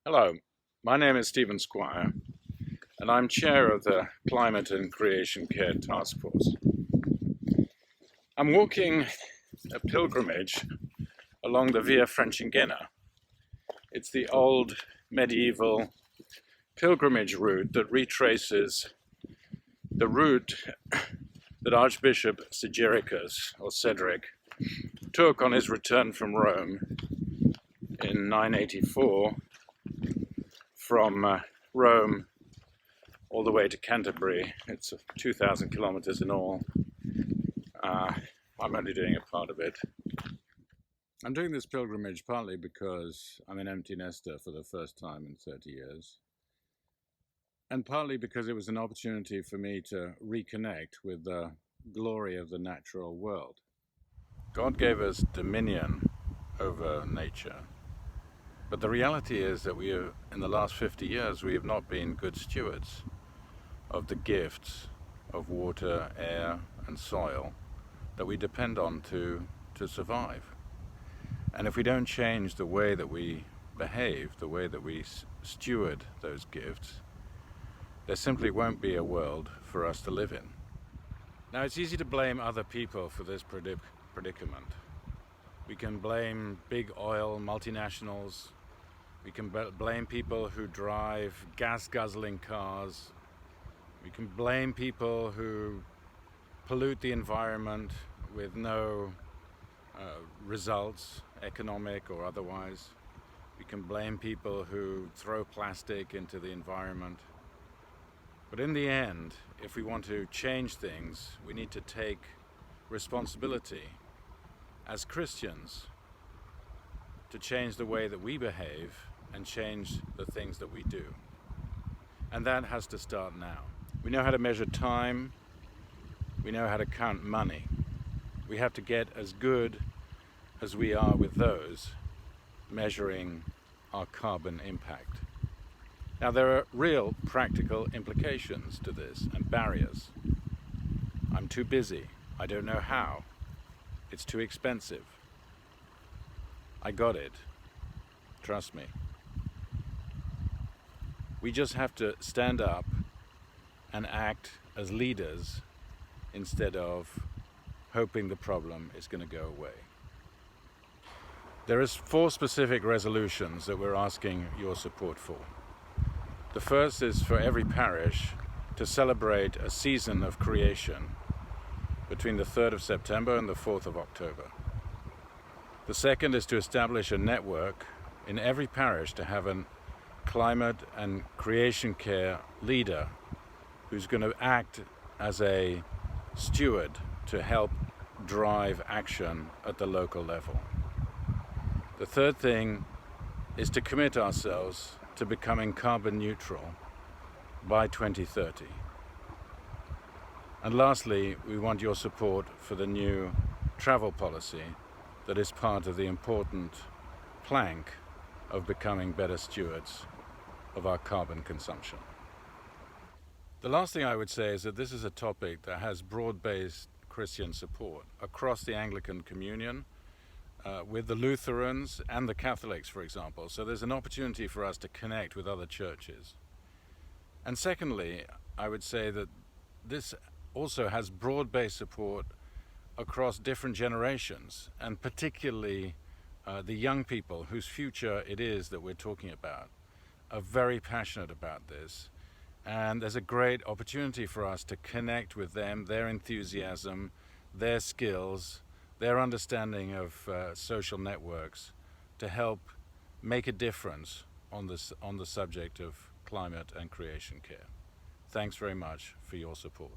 Hello, my name is Stephen Squire, and I'm chair of the Climate and Creation Care Task Force. I'm walking a pilgrimage along the Via Francigena. It's the old medieval pilgrimage route that retraces the route that Archbishop Sigiricus, or Cedric, took on his return from Rome in 984 from Rome all the way to Canterbury. It's 2,000 kilometers in all. I'm only doing a part of it. I'm doing this pilgrimage partly because I'm an empty nester for the first time in 30 years, and partly because it was an opportunity for me to reconnect with the glory of the natural world. God gave us dominion over nature, but the reality is that in the last 50 years, we have not been good stewards of the gifts of water, air, and soil that we depend on to survive. And if we don't change the way that we behave, the way that we steward those gifts, there simply won't be a world for us to live in. Now, it's easy to blame other people for this predicament. We can blame big oil multinationals. We can blame people who drive gas-guzzling cars. We can blame people who pollute the environment with no results, economic or otherwise. We can blame people who throw plastic into the environment. But in the end, if we want to change things, we need to take responsibility as Christians to change the way that we behave and change the things that we do. And that has to start now. We know how to measure time. We know how to count money. We have to get as good as we are with those, measuring our carbon impact. Now, there are real practical implications to this and barriers. I'm too busy. I don't know how. It's too expensive. I got it. Trust me. We just have to stand up and act as leaders instead of hoping the problem is going to go away. There is 4 specific resolutions that we're asking your support for. The first is for every parish to celebrate a season of creation between the 3rd of September and the 4th of October. The second is to establish a network in every parish to have a climate and creation care leader who's going to act as a steward to help drive action at the local level. The third thing is to commit ourselves to becoming carbon neutral by 2030. And lastly, we want your support for the new travel policy that is part of the important plank of becoming better stewards of our carbon consumption. The last thing I would say is that this is a topic that has broad-based Christian support across the Anglican Communion, with the Lutherans and the Catholics, for example. So there's an opportunity for us to connect with other churches. And secondly, I would say that this also has broad-based support across different generations, and particularly the young people whose future it is that we're talking about are very passionate about this. And there's a great opportunity for us to connect with them, their enthusiasm, their skills, their understanding of social networks, to help make a difference on the subject of climate and creation care. Thanks very much for your support.